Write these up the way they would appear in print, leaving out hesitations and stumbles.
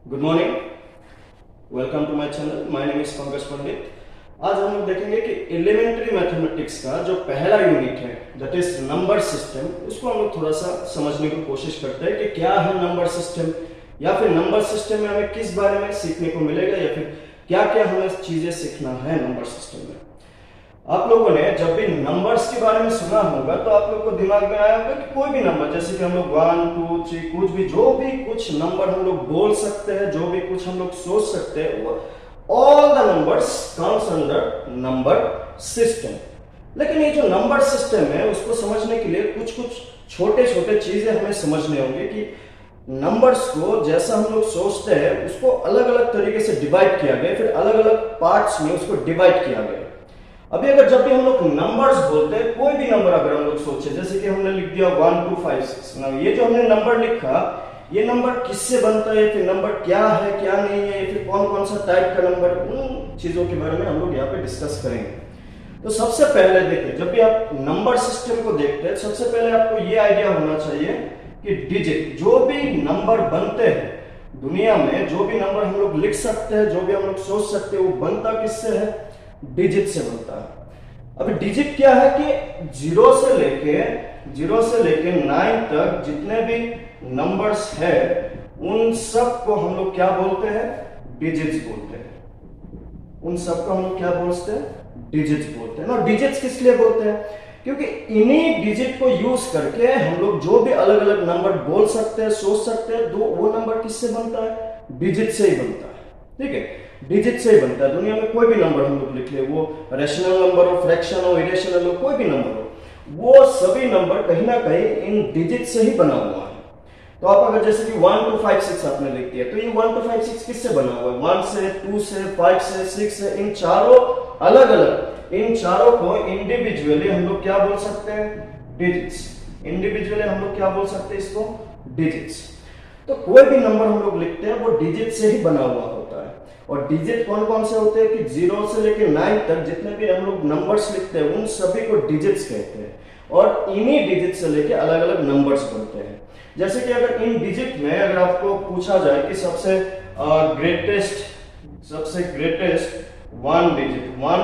Good morning, welcome to my channel. My name is Pankaj Pandit. आज हम लोग देखेंगे कि एलिमेंट्री मैथमेटिक्स का जो पहला यूनिट है दैट इज नंबर सिस्टम, उसको हम लोग थोड़ा सा समझने की कोशिश करते हैं कि क्या है नंबर सिस्टम, या फिर नंबर सिस्टम में हमें किस बारे में सीखने को मिलेगा, या फिर क्या क्या हमें चीजें सीखना है नंबर सिस्टम में। आप लोगों ने जब भी नंबर्स के बारे में सुना होगा तो आप लोग को दिमाग में आया होगा कि कोई भी नंबर, जैसे कि हम लोग 1 2 3 कुछ भी, जो भी कुछ नंबर हम लोग बोल सकते हैं, जो भी कुछ हम लोग सोच सकते हैं, वो all the numbers comes under number system. लेकिन ये जो नंबर सिस्टम है उसको समझने के लिए कुछ कुछ छोटे छोटे चीजें हमें समझने होंगे कि नंबर्स को जैसा हम लोग सोचते हैं उसको अलग अलग तरीके से डिवाइड किया गया, फिर अलग अलग पार्ट्स में उसको डिवाइड किया गया। अभी अगर जब भी हम लोग नंबर्स बोलते हैं, कोई भी नंबर अगर हम लोग सोचे, जैसे कि हमने लिख दिया 1 2 5 6, ना ये जो हमने नंबर लिखा, ये नंबर किससे बनता है, फिर नंबर क्या है क्या नहीं है, फिर कौन कौन सा टाइप का नंबर, उन चीजों के बारे में हम लोग यहाँ पे डिस्कस करेंगे। तो सबसे पहले देखिए, जब भी आप नंबर सिस्टम को देखते हैं, सबसे पहले आपको ये आइडिया होना चाहिए कि डिजिट, जो भी नंबर बनते हैं दुनिया में, जो भी नंबर हम लोग लिख सकते हैं, जो भी हम लोग सोच सकते हैं, वो बनता किससे है? डिजिट से बनता है। अभी डिजिट क्या है कि जीरो से लेके 9 तक जितने भी नंबर्स है उन सब को हम लोग क्या बोलते हैं? डिजिट्स बोलते हैं। उन सब को हम लोग क्या बोलते हैं? डिजिट्स बोलते हैं ना। डिजिट्स किस लिए बोलते हैं? क्योंकि इन्हीं डिजिट को यूज करके हम लोग जो भी अलग अलग नंबर बोल सकते हैं, सोच सकते हैं, तो वो नंबर किससे बनता है? डिजिट से ही बनता है। ठीक है, डिजिट से ही बनता है। दुनिया में कोई भी नंबर हम लोग लिख ले, वो रेशनल नंबर हो, फ्रैक्शन हो, इरेशनल हो, कोई भी नंबर हो, वो सभी नंबर कहीं ना कहीं इन डिजिट से ही बना हुआ है। तो आप अगर जैसे कि 1 2 5 6 आपने लिख दिया, तो ये 1 2 5 6 किससे बना हुआ है? 1 से, 2 से, 5 से, 6 से। इन चारों अलग अलग, इन चारों को इंडिविजुअली हम लोग क्या बोल सकते हैं? डिजिट्स। इंडिविजुअली हम लोग क्या बोल सकते हैं इसको? डिजिट्स। तो कोई भी नंबर हम लोग लिखते हैं वो डिजिट से ही बना हुआ होता है। और डिजिट कौन कौन से होते हैं कि 0 से लेकर 9 तक जितने भी हम लोग नंबर्स लिखते हैं उन सभी को डिजिट्स कहते हैं। और इन्हीं डिजिट से लेकर अलग अलग नंबर्स बनते हैं। जैसे कि अगर इन डिजिट में अगर आपको पूछा जाए कि सबसे ग्रेटेस्ट वन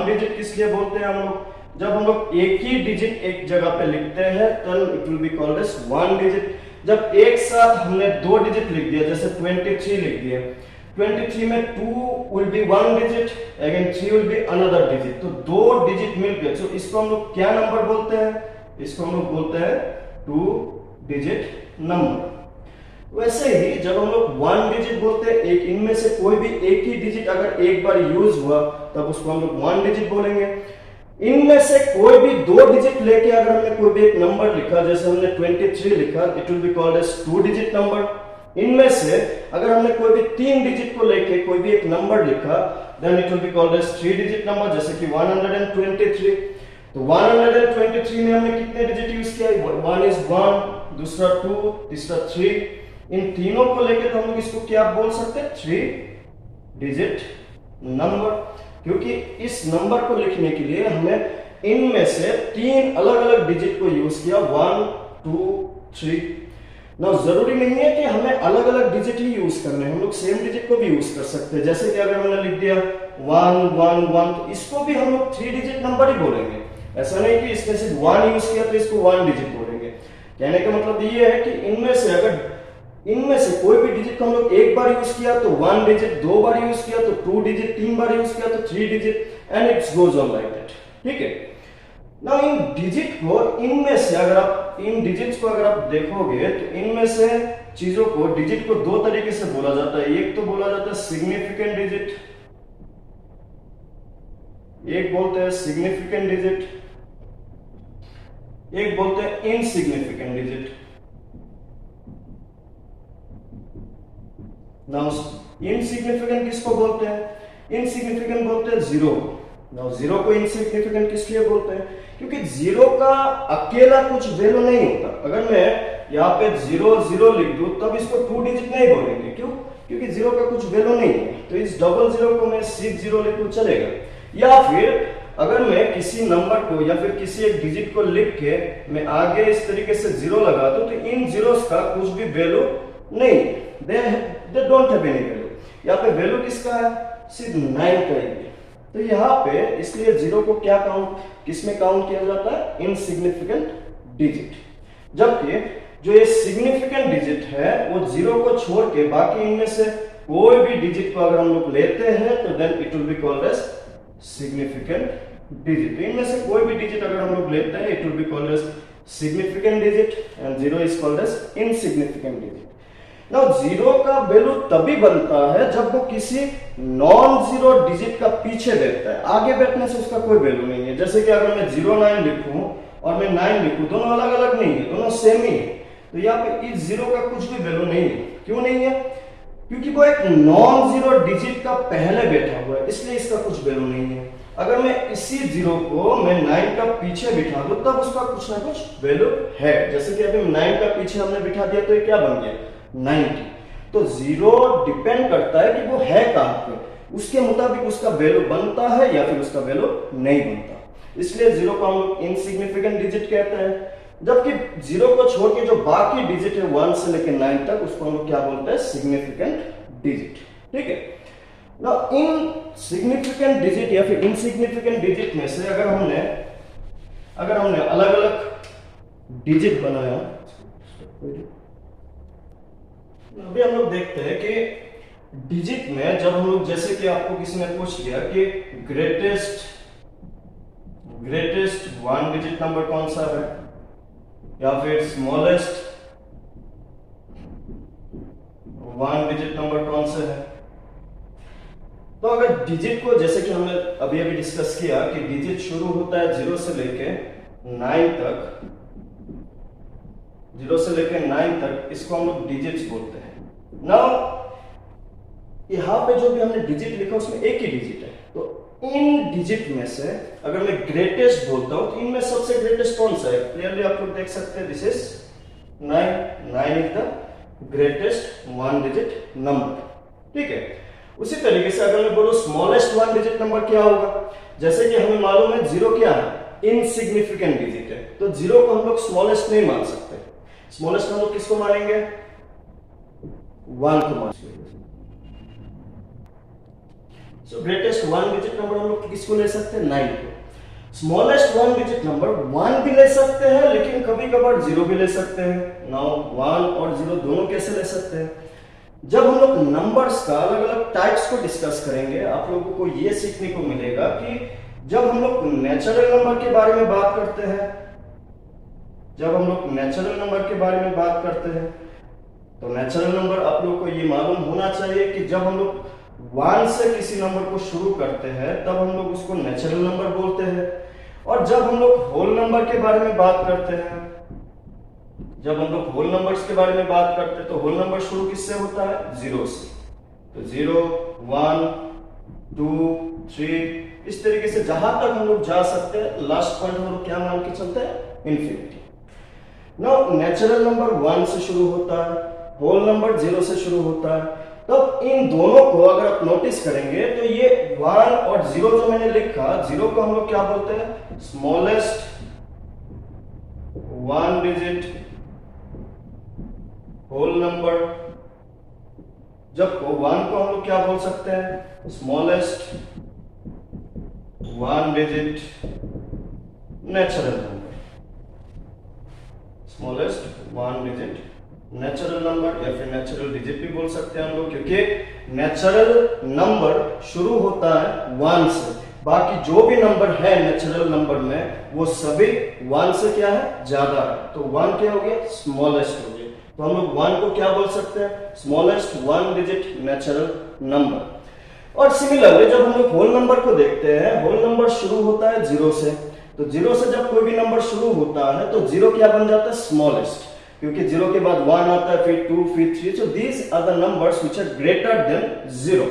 डिजिट किस लिए बोलते हैं हम लोग? जब हम लोग एक ही डिजिट एक जगह पे लिखते हैं तो it will be called as one digit. जब एक साथ हमने 2 डिजिट लिख दिया, जैसे 23 लिख दिया, 23 में 2 will be 1 digit, again 3 will be another digit, तो 2 डिजिट मिलकर, तो इसको हम लोग क्या नंबर बोलते हैं? इसको हम लोग बोलते हैं 2 डिजिट नंबर। वैसे ही जब हम लोग 1 डिजिट बोलते हैं, एक इनमें से कोई भी एक ही डिजिट अगर एक बार यूज हुआ तब उसको हम लोग 1 डिजिट बोलेंगे। इनमें से कोई भी 2 डिजिट लेके अगर हमने कोई भी एक नंबर लिखा, जैसे हमने 23 लिखा, it will be called as 2 digit number. इनमें से अगर हमने कोई भी 3 डिजिट को लेके कोई भी एक नंबर लिखा, then it will be called as 3 digit number, जैसे कि 123। तो 123 में हमने कितने डिजिट यूज किया? 1 is 1, दूसरा 2, तीसरा 3। इन तीनों को लेके तो हम लोग इसको क्या बोल सकते हैं? 3 डिजिट नंबर। क्योंकि इस नंबर को लिखने के लिए हमें इनमें से 3 अलग अलग डिजिट को यूज किया, 1 2 3। ना जरूरी नहीं है कि हमें अलग अलग डिजिट ही यूज करने हैं, हम लोग सेम डिजिट को भी यूज कर सकते हैं। जैसे कि अगर हमने लिख दिया 1 1 1, तो इसको भी हम लोग 3 डिजिट नंबर ही बोलेंगे। ऐसा नहीं कि इसमें सिर्फ 1 यूज किया तो इसको 1 डिजिट बोलेंगे। कहने का मतलब ये है कि इनमें से कोई भी डिजिट को हम लोग एक बार यूज किया तो 1 डिजिट, 2 बार यूज किया तो 2 डिजिट, 3 बार यूज किया तो 3 digit, and it's goes on like that. ठीक है ना। इन डिजिट को, इनमें से अगर आप इन डिजिट्स को अगर आप देखोगे तो इनमें से चीजों को, डिजिट को 2 तरीके से बोला जाता है। एक तो बोला जाता है सिग्निफिकेंट डिजिट, एक बोलते हैं सिग्निफिकेंट डिजिट, एक बोलते हैं इनसिग्निफिकेंट डिजिट। नाउ इनसिग्निफिकेंट किसको बोलते हैं? इनसिग्निफिकेंट बोलते हैं 0। नाउ 0 को इनसिग्निफिकेंट किस लिए बोलते हैं? क्योंकि 0 का अकेला कुछ वैल्यू नहीं होता। अगर मैं यहाँ पे 0 0 लिख दूं तब इसको 2 डिजिट नहीं बोलेंगे। क्यों? क्योंकि 0 का कुछ वैल्यू नहीं है। तो इस डबल 0 को मैं 6 0 लिखूं चलेगा। या फिर अगर मैं किसी नंबर को या फिर किसी एक डिजिट को लिख के मैं आगे इस तरीके से 0 लगा दूं तो इन जीरोस का कुछ भी वैल्यू नहीं, they don't have any value. यहाँ पे वैल्यू किसका है, सिर्फ 9 का ही है। तो यहाँ पे इसलिए 0 को क्या काउंट, किसमें काउंट किया जाता है, इनसिग्निफिकेंट डिजिट। जबकि जो ये सिग्निफिकेंट डिजिट है वो 0 को छोड़ के बाकी इनमें से कोई भी डिजिट को अगर हम लोग लेते हैं तो then it will be called as significant digit. इनमें से कोई भी डिजिट अगर हम लोग लेते हैं it will be called as significant digit and 0 is called as insignificant digit. Now 0 का वैल्यू तभी बनता है जब वो किसी नॉन जीरो डिजिट का पीछे बैठता है, आगे बैठने से उसका कोई वैल्यू नहीं है। जैसे कि अगर मैं 09 लिखूं और मैं 9 लिखूं, दोनों अलग अलग नहीं है, दोनों सेम ही है, तो यहाँ पे इस 0 का कुछ भी वैल्यू नहीं है। क्यों नहीं है, क्योंकि वो एक नॉन जीरो डिजिट का पहले बैठा हुआ है, इसलिए इसका कुछ वैल्यू नहीं है। अगर मैं इसी 0 को मैं 9 का पीछे बिठा दूं तब उसका कुछ ना कुछ वैल्यू है। जैसे कि अभी 9 का पीछे हमने बिठा दिया तो ये क्या बन गया, 90। तो 0 डिपेंड करता है कि वो है कहां पे, उसके मुताबिक उसका वैल्यू बनता है या फिर उसका वैल्यू नहीं बनता। इसलिए 0 को हम लोग इनसिग्निफिकेंट डिजिट कहते हैं, जबकि 0 को छोड़ के जो बाकी डिजिट है 1 से लेकर 9 तक उसको हम लोग क्या बोलते हैं, सिग्निफिकेंट डिजिट। ठीक है ना, इनसिग्निफिकेंट डिजिट या फिर इनसिग्निफिकेंट डिजिट में से अगर हमने अलग अलग डिजिट बनाया, अभी हम लोग देखते हैं कि डिजिट में जब हम लोग, जैसे कि आपको किसी ने पूछ लिया कि ग्रेटेस्ट 1 डिजिट नंबर कौन सा है या फिर स्मॉलेस्ट 1 डिजिट नंबर कौन सा है, तो अगर डिजिट को, जैसे कि हमने अभी डिस्कस किया कि डिजिट शुरू होता है 0 से लेके 9 तक, 0 से लेकर 9 तक, इसको हम लोग डिजिट्स बोलते हैं। नाउ यहां पे जो भी हमने डिजिट लिखा उसमें एक ही डिजिट है, तो इन डिजिट में से अगर मैं ग्रेटेस्ट बोलता हूं तो इनमें सबसे ग्रेटेस्ट कौन सा है, क्लियरली आप लोग देख सकते हैं, this is 9 is the greatest 1 digit number. ठीक है, उसी तरीके से अगर मैं बोलूं स्मॉलेस्ट 1 डिजिट नंबर क्या होगा, जैसे कि हमें मालूम है 0 क्या है, इनसिग्निफिकेंट डिजिट है, तो 0 को हम लोग स्मॉलेस्ट नहीं मान सकते। स्मॉलेस्ट हम लोग किसको मानेंगे, 1 को मानेंगे। सो ग्रेटेस्ट 1 डिजिट नंबर हम लोग किसको ले सकते हैं, 9 को। स्मॉलेस्ट 1 डिजिट नंबर 1 भी ले सकते हैं, लेकिन कभी कभार 0 भी ले सकते हैं। नाउ 1 और 0 दोनों कैसे ले सकते हैं, जब हम लोग नंबर्स का अलग अलग टाइप्स को डिस्कस करेंगे आप लोगों को यह सीखने को मिलेगा कि जब हम लोग नेचुरल नंबर के बारे में बात करते हैं, तो नेचुरल नंबर आप लोगों को ये मालूम होना चाहिए कि जब हम लोग 1 से किसी नंबर को शुरू करते हैं तब हम लोग उसको नेचुरल नंबर बोलते हैं। और जब हम लोग होल नंबर के बारे में बात करते हैं, तो होल नंबर शुरू किससे होता है, 0 से। तो 0 1 2 3 इस तरीके से जहां तक हम लोग जा सकते हैं, लास्ट पॉइंट हम लोग क्या मान के चलते हैं, इन्फिनिटी। नाउ नेचुरल नंबर 1 से शुरू होता है, होल नंबर 0 से शुरू होता है। तब इन दोनों को अगर आप नोटिस करेंगे तो ये 1 और 0 जो मैंने लिखा, 0 को हम लोग क्या बोलते हैं, स्मॉलेस्ट 1 डिजिट होल नंबर, जबकि 1 को हम लोग क्या बोल सकते हैं, smallest 1 digit natural number, smallest 1 digit natural number या फिर नेचुरल डिजिट भी बोल सकते हैं हम लोग, क्योंकि नेचुरल नंबर शुरू होता है 1 से, बाकी जो भी नंबर है नेचुरल नंबर में वो सभी 1 से क्या है, ज्यादा है। तो 1 क्या हो गया, स्मॉलेस्ट हो गया। तो हम लोग 1 को क्या बोल सकते हैं, स्मॉलेस्ट 1 डिजिट नेचुरल नंबर। और सिमिलरली जब हम लोग होल नंबर को देखते हैं, होल नंबर शुरू होता है 0 से, तो 0 से जब कोई भी नंबर शुरू होता है तो 0 क्या बन जाता है, स्मॉलेस्ट, क्योंकि 0 के बाद 1 आता है, फिर 2, फिर 3, so these are the numbers which are greater than 0।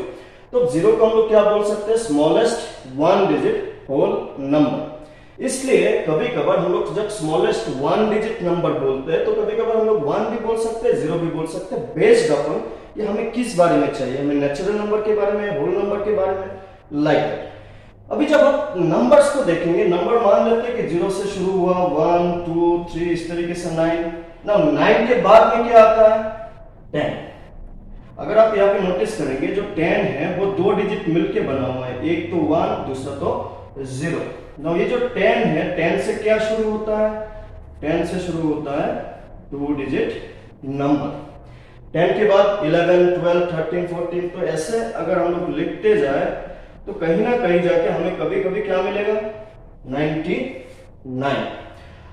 तो 0 को हम लोग क्या बोल सकते हैं, स्मॉलेस्ट 1 डिजिट होल नंबर। इसलिए कभी कभार हम लोग जब स्मॉलेस्ट 1 डिजिट नंबर बोलते हैं तो कभी कभार हम लोग 1 भी बोल सकते हैं, 0 भी बोल सकते हैं, बेस्ड अपॉन कि हमें किस बारे में चाहिए, हमें नेचुरल नंबर के बारे में, होल नंबर के बारे में, लाइक दैट। अभी जब आप नंबर्स को देखेंगे, नंबर मान लेते हैं कि 0 से शुरू हुआ, 1 2 3 इस तरीके से 9। ना 9 के बाद में क्या आता है, 10। अगर आप यहाँ पे नोटिस करेंगे जो 10 है वो 2 डिजिट मिलके बना हुआ है, एक तो 1 दूसरा तो 0। नाउ ये जो 10 है 10 से क्या शुरू होता है, 10 से शुरू होता है 2 डिजिट नंबर। 10 के बाद 11 12 13 14, तो ऐसे अगर हम लोग लिखते जाए तो कहीं ना कहीं जाके हमें कभी कभी क्या मिलेगा, 99।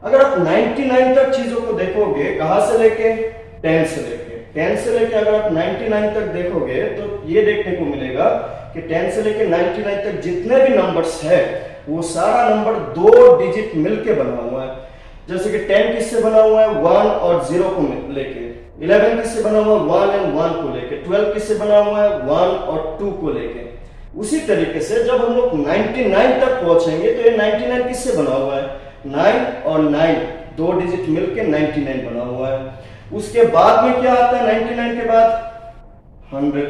अगर आप 99 तक चीजों को देखोगे, कहां से लेके, 10 से लेके अगर आप 99 तक देखोगे तो ये देखने को मिलेगा कि 10 से लेके 99 तक जितने भी नंबर्स है वो सारा नंबर 2 डिजिट मिलके बना हुआ है। जैसे कि 10 किससे बना हुआ है, 1 और 0 को लेके, 11 किससे बना हुआ है, 1 और 1 को लेके, 12 किससे बना हुआ है, 1 और 2 को लेके। उसी तरीके से जब हम लोग 99 तक पहुंचेंगे तो ये 99 किससे बना हुआ है, 9 और 9 2 डिजिट मिलके 99 बना हुआ है। उसके बाद में क्या आता है, 99 के बाद 100।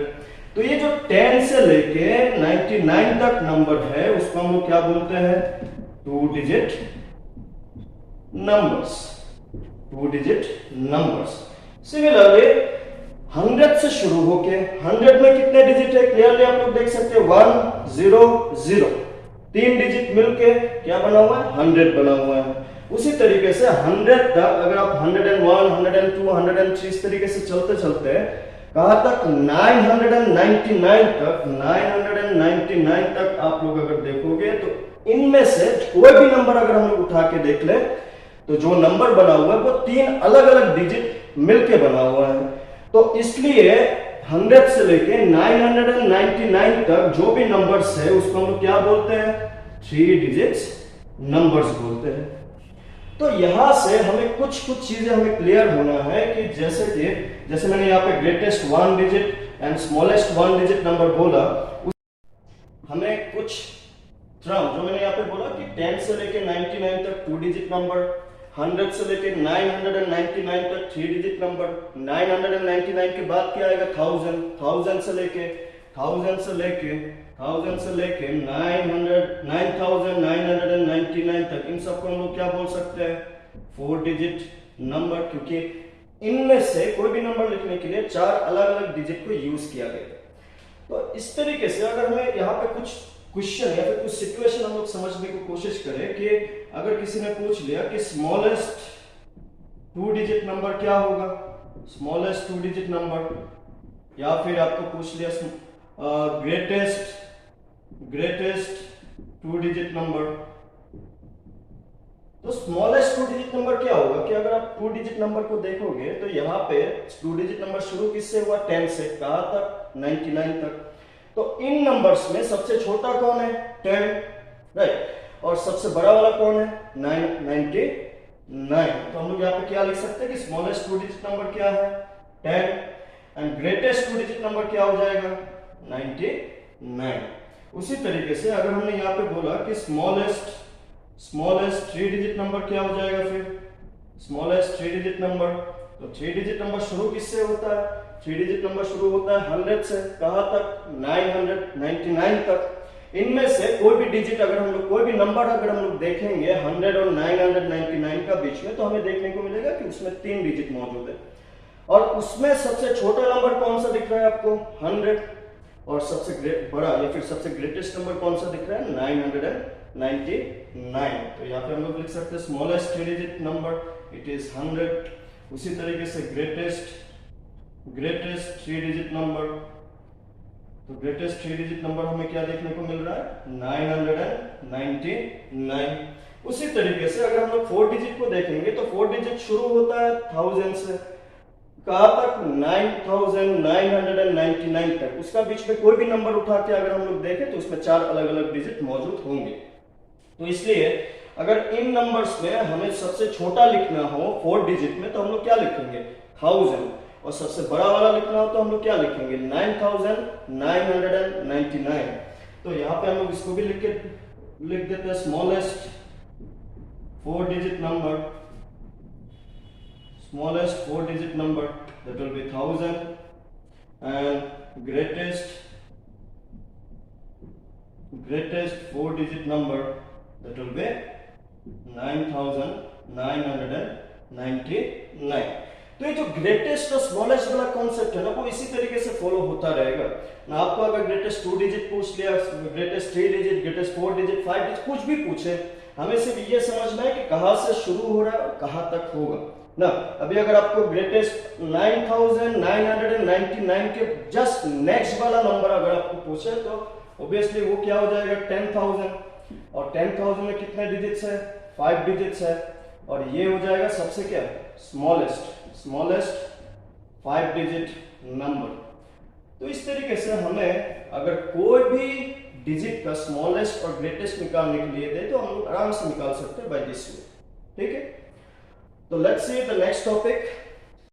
तो ये जो 10 से लेके 99 तक नंबर है उसको हम लोग क्या बोलते हैं, 2 digit numbers, 2 digit numbers. Similarly 100 से शुरू होके 100 में कितने डिजिट है, क्लियरली आप लोग देख सकते हैं 1 0 0, 3 डिजिट मिलके क्या बना हुआ है, 100 बना हुआ है। उसी तरीके से 100 तक अगर आप 101 102 103 इस तरीके से चलते चलते कहां तक, 999 तक आप लोग अगर देखोगे तो इनमें से कोई भी नंबर अगर हम लोग उठा के देख ले तो जो नंबर बना हुआ है वो 3 अलग अलग डिजिट मिलके बना हुआ है। तो इसलिए 100 से लेके 999 तक जो भी नंबर्स है उसको हम लोग क्या बोलते हैं, 3 डिजिट्स नंबर्स बोलते हैं। तो यहां से हमें कुछ चीजें हमें क्लियर होना है कि जैसे मैंने यहाँ पे greatest 1 digit and smallest 1 digit number बोला, हमें कुछ टर्म जो मैंने यहाँ पे बोला कि 10 से लेके 99 तक 2 डिजिट नंबर, 100 से लेके 999 तक 3 डिजिट नंबर, 999 के बाद क्या आएगा, 1000 से लेके 9999 तक, इन सबको हम लोग क्या बोल सकते हैं, 4 डिजिट नंबर, क्योंकि इनमें से कोई भी नंबर लिखने के लिए 4 अलग अलग डिजिट को यूज किया गया। तो इस तरीके से अगर हमें यहाँ पे कुछ क्वेश्चन या फिर कुछ सिचुएशन हम लोग समझने की कोशिश करें कि अगर किसी ने पूछ लिया कि स्मॉलेस्ट 2 डिजिट नंबर क्या होगा, स्मॉलेस्ट 2 डिजिट नंबर, या फिर आपको पूछ लिया ग्रेटेस्ट 2 डिजिट नंबर, तो स्मॉलेस्ट 2 डिजिट नंबर क्या होगा कि अगर आप 2 डिजिट नंबर को देखोगे तो यहाँ पे 2 डिजिट नंबर शुरू किससे हुआ, 10 से, कहां तक, 99 तक। तो इन नंबर्स में सबसे छोटा कौन है, 10, राइट, और सबसे बड़ा वाला कौन है, 99। तो हम लोग यहाँ पे क्या लिख सकते हैं कि स्मॉलेस्ट 2 डिजिट नंबर क्या है, 10, एंड ग्रेटेस्ट 2 डिजिट नंबर क्या हो जाएगा, 99। उसी तरीके से अगर हमने यहाँ पे बोला कि स्मॉलेस्ट 3 डिजिट नंबर क्या हो जाएगा, फिर स्मॉलेस्ट 3 डिजिट नंबर, तो 3 डिजिट नंबर शुरू किससे होता है, 3 डिजिट नंबर शुरू होता है 100 से, कहां तक, 999 तक। इनमें से कोई भी डिजिट अगर हम लोग, कोई भी नंबर अगर हम लोग देखेंगे 100 और 999 का बीच में, तो हमें देखने को मिलेगा कि उसमें 3 डिजिट मौजूद है, और उसमें सबसे छोटा नंबर कौन सा दिख रहा है आपको, 100, और सबसे बड़ा या फिर सबसे ग्रेटेस्ट नंबर कौन सा दिख रहा है, 999। तो यहाँ पे हम लोग लिख सकते हैं smallest 3 digit number it is 100। उसी तरीके से ग्रेटेस्ट 3 डिजिट नंबर, तो ग्रेटेस्ट 3 डिजिट नंबर हमें क्या देखने को मिल रहा है, 999। उसी तरीके से अगर हम लोग 4 डिजिट को देखेंगे तो 4 डिजिट शुरू होता है 1000 से, कहां तक, 9999 तक। उसका बीच में कोई भी नंबर उठा के अगर हम लोग देखें तो उसमें 4 अलग अलग डिजिट मौजूद होंगे। तो इसलिए अगर इन नंबर्स में हमें सबसे छोटा लिखना हो 4 डिजिट में तो हम लोग क्या लिखेंगे, 1000, और सबसे बड़ा वाला लिखना हो तो हम लोग क्या लिखेंगे, 9999। तो यहाँ पे हम लोग इसको भी लिख देते हैं, smallest 4 digit number, smallest 4 digit number, that will be 1000, and greatest 4 digit number, that will be 9999। तो ये जो ग्रेटेस्ट और स्मॉलेस्ट वाला कॉन्सेप्ट है ना, वो इसी तरीके से फॉलो होता रहेगा ना। आपको अगर ग्रेटेस्ट 2 डिजिट पूछ लिया, greatest 3 digit, greatest 4 digit, 5 digit, कुछ भी पूछे, हमें सिर्फ ये समझना है कि कहाँ से शुरू हो रहा है और कहाँ तक होगा ना। अभी अगर आपको ग्रेटेस्ट 9999 के जस्ट नेक्स्ट वाला नंबर अगर आपको पूछे तो ऑब्वियसली वो क्या हो जाएगा 10,000, और 10,000 में कितने डिजिट्स है, 5 डिजिट्स है, और ये हो जाएगा सबसे क्या स्मॉलेस्ट 5 डिजिट नंबर। तो इस तरीके से हमें अगर कोई भी डिजिट का स्मॉलेस्ट और ग्रेटेस्ट निकालने के लिए दे तो हम लोग आराम से निकाल सकते हैं बाय दिस वे, ठीक है। तो let's see the next topic.